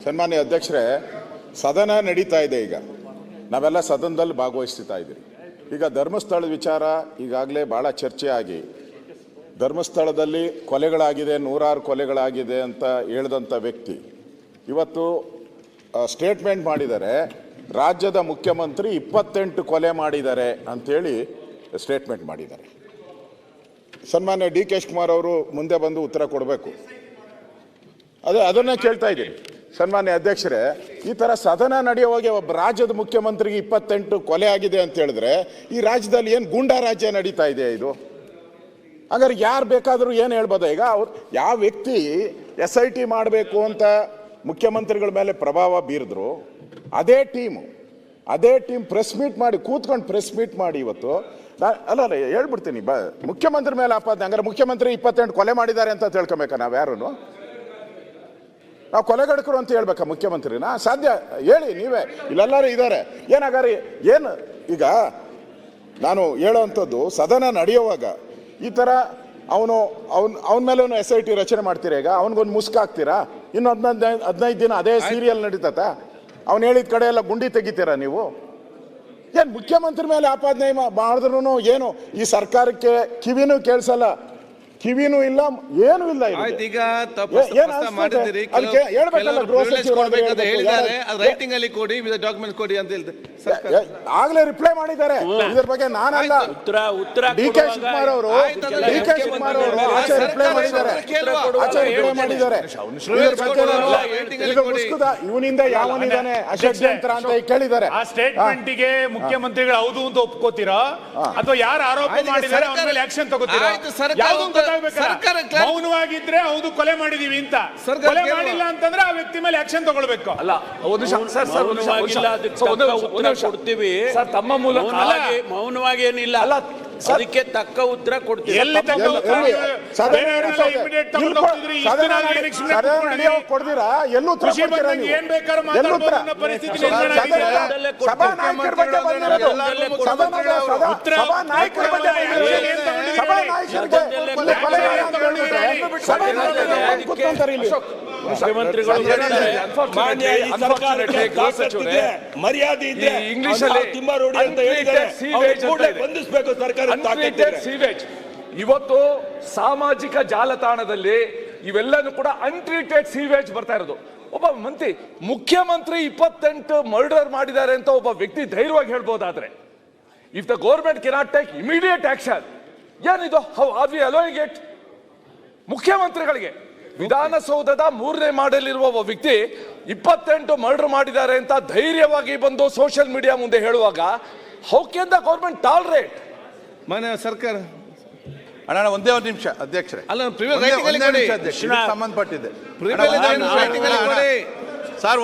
ಸನ್ಮಾನ್ಯ ಅಧ್ಯಕ್ಷರೇ, ಸದನ ನಡೀತಾ ಇದೆ. ಈಗ ನಾವೆಲ್ಲ ಸದನದಲ್ಲಿ ಭಾಗವಹಿಸ್ತಾ ಇದ್ದೀವಿ. ಈಗ ಧರ್ಮಸ್ಥಳದ ವಿಚಾರ ಈಗಾಗಲೇ ಭಾಳ ಚರ್ಚೆ ಆಗಿ ಧರ್ಮಸ್ಥಳದಲ್ಲಿ ಕೊಲೆಗಳಾಗಿದೆ, ನೂರಾರು ಕೊಲೆಗಳಾಗಿದೆ ಅಂತ ಹೇಳಿದಂಥ ವ್ಯಕ್ತಿ ಇವತ್ತು ಸ್ಟೇಟ್ಮೆಂಟ್ ಮಾಡಿದ್ದಾರೆ. ರಾಜ್ಯದ ಮುಖ್ಯಮಂತ್ರಿ 28 ಕೊಲೆ ಮಾಡಿದ್ದಾರೆ ಅಂಥೇಳಿ ಸ್ಟೇಟ್ಮೆಂಟ್ ಮಾಡಿದ್ದಾರೆ. ಸನ್ಮಾನ್ಯ ಡಿ.ಕೆ. ಶಿವಕುಮಾರ್ ಅವರು ಮುಂದೆ ಬಂದು ಉತ್ತರ ಕೊಡಬೇಕು. ಅದನ್ನೇ ಕೇಳ್ತಾ ಇದ್ದೀನಿ. ಸನ್ಮಾನ್ಯ ಅಧ್ಯಕ್ಷರೇ, ಈ ಥರ ಸದನ ನಡೆಯುವಾಗ ಒಬ್ಬ ರಾಜ್ಯದ ಮುಖ್ಯಮಂತ್ರಿಗೆ 28 ಕೊಲೆ ಆಗಿದೆ ಅಂತ ಹೇಳಿದ್ರೆ ಈ ರಾಜ್ಯದಲ್ಲಿ ಏನು ಗೂಂಡಾ ರಾಜ್ಯ ನಡೀತಾ ಇದೆ ಇದು? ಹಾಗಾದ್ರೆ ಯಾರು ಬೇಕಾದರೂ ಏನು ಹೇಳ್ಬೋದ? ಈಗ ಅವ್ರು ಯಾವ ವ್ಯಕ್ತಿ SIT ಮಾಡಬೇಕು ಅಂತ ಮುಖ್ಯಮಂತ್ರಿಗಳ ಮೇಲೆ ಪ್ರಭಾವ ಬೀರಿದ್ರು, ಅದೇ ಟೀಮ್ ಪ್ರೆಸ್ ಮೀಟ್ ಮಾಡಿ ಕೂತ್ಕೊಂಡು ಪ್ರೆಸ್ ಮೀಟ್ ಮಾಡಿ ಇವತ್ತು ಅಲ್ಲ ಹೇಳ್ಬಿಡ್ತೀನಿ, ಮುಖ್ಯಮಂತ್ರಿ ಮೇಲೆ ಆಪಾದನೆ. ಹಂಗಾರೆ ಮುಖ್ಯಮಂತ್ರಿ 28 ಕೊಲೆ ಮಾಡಿದ್ದಾರೆ ಅಂತ ತಿಳ್ಕೊಬೇಕಾ? ನಾವು ಯಾರು ನಾವು ಕೊಲೆಗಡಕರು ಅಂತ ಹೇಳ್ಬೇಕಾ ಮುಖ್ಯಮಂತ್ರಿನ? ಸಾಧ್ಯ ಹೇಳಿ ನೀವೇ, ಇಲ್ಲೆಲ್ಲರೂ ಇದ್ದಾರೆ. ಏನಾಗಾರೆ ಏನು ಈಗ ನಾನು ಹೇಳೋವಂಥದ್ದು, ಸದನ ನಡೆಯುವಾಗ ಈ ಥರ ಅವನ ಮೇಲೆ SIT ರಚನೆ ಮಾಡ್ತೀರಾ? ಈಗ ಅವನಿಗೊಂದು ಮುಸ್ಕಾಕ್ತೀರಾ? ಇನ್ನು 15 ದಿನ ಅದೇ ಸೀರಿಯಲ್ ನಡೀತತ? ಅವ್ನು ಹೇಳಿದ ಕಡೆ ಎಲ್ಲ ಗುಂಡಿ ತೆಗಿತೀರಾ ನೀವು? ಏನು ಮುಖ್ಯಮಂತ್ರಿ ಮೇಲೆ ಆಪಾದನೆ ಮಾಡಿದ್ರು ಏನು ಈ ಸರ್ಕಾರಕ್ಕೆ ಕಿವಿನೂ ಕೇಳಿಸಲ್ಲ, ಕಿವಿನೂ ಇಲ್ಲ, ಏನೂ ಇಲ್ಲ. ಆಗ್ಲೇ ರಿಪ್ಲೈ ಮಾಡಿದ್ದಾರೆ ಇದ್ರ ಬಗ್ಗೆ. ನಾನಲ್ಲ, ಡಿ.ಕೆ. ಶಿವಕುಮಾರ್ ಅವರು ರಿಪ್ಲೈ ಮಾಡಿದ್ದಾರೆ. ಇವನಿಂದ ಯಾವನಿದ್ದಾನೆ ಅಷಡ್ಯಂತ್ರ ಅಂತ ಕೇಳಿದ್ದಾರೆ. ಆ ಸ್ಟೇಟ್ಮೆಂಟ್ಗೆ ಮುಖ್ಯಮಂತ್ರಿಗಳು ಹೌದು ಅಂತ ಒಪ್ಕೋತೀರಾ ಅಥವಾ ಯಾರು ಆರೋಪ ಮಾಡಿದ್ದಾರೆ ಅವರ ಮೇಲೆ ಆಕ್ಷನ್ ತಗೋತೀರಾ? ಮೌನವಾಗಿದ್ರೆ ಹೌದು ಕೊಲೆ ಮಾಡಿದೀವಿ ಅಂತ, ಕೊಲೆ ಮಾಡಿಲ್ಲ ಅಂತಂದ್ರೆ ಆ ವ್ಯಕ್ತಿ ಮೇಲೆ ಆಕ್ಷನ್ ತಗೊಳ್ಬೇಕು. ಅಲ್ಲ, ಕೊಡ್ತೀವಿ ಸರ್, ತಮ್ಮ ಮೂಲಕ ಮೌನವಾಗಿ ಏನಿಲ್ಲ, ಅದಕ್ಕೆ ತಕ್ಕ ಉತ್ತರ ಕೊಡ್ತೀವಿ. ಕೊಡ್ತೀರಾ? ಎಲ್ಲೂ ಏನ್ ಬೇಕಾದ್ರೂ ಮಾತಾಡಬಹುದು ಪರಿಸ್ಥಿತಿ ಮರ್ಯಾದೆ ಇದೆ. ಇಂಗ್ಲಿಷ್ ಅಲ್ಲಿ ತಿಮ್ಮಾರೋಡಿ ಅಂತ ಹೇಳಿದ್ದಾರೆ, ಬಂಧಿಸಬೇಕು ಸರ್ಕಾರ. ಇವತ್ತು ಸಾಮಾಜಿಕ ಜಾಲತಾಣದಲ್ಲಿ ಇವೆಲ್ಲನೂ ಕೂಡ ಅನ್ಟ್ರೀಟೆಡ್ ಸೀವೇಜ್ ಬರ್ತಾ ಇರೋದು. ಒಬ್ಬ ಮುಖ್ಯಮಂತ್ರಿ 28 ಮರ್ಡರ್ ಮಾಡಿದ್ದಾರೆ ಅಂತ ಒಬ್ಬ ವ್ಯಕ್ತಿ ಧೈರ್ಯವಾಗಿ ಹೇಳ್ಬೋದಾದ್ರೆ, if the government cannot take immediate action, ಏನಿದು? How are we allowing it? ಮುಖ್ಯಮಂತ್ರಿಗಳಿಗೆ ವಿಧಾನಸೌಧದ 3ನೇ ಮಾಡಲಿರುವ ಒಬ್ಬ ವ್ಯಕ್ತಿ 28 ಮರ್ಡರ್ ಮಾಡಿದ್ದಾರೆ ಅಂತ ಧೈರ್ಯವಾಗಿ ಬಂದು ಸೋಷಿಯಲ್ ಮೀಡಿಯಾ ಮುಂದೆ ಹೇಳುವಾಗ, how can the government tolerate? ಮಾನ್ಯ ಸರ್ಕಾರ ಅಣ್ಣ ಒಂದೇ ಒಂದು ನಿಮಿಷ ಅಧ್ಯಕ್ಷರೇ, ಅಲ್ಲ ಸಂಬಂಧಪಟ್ಟಿದೆ ಸರ್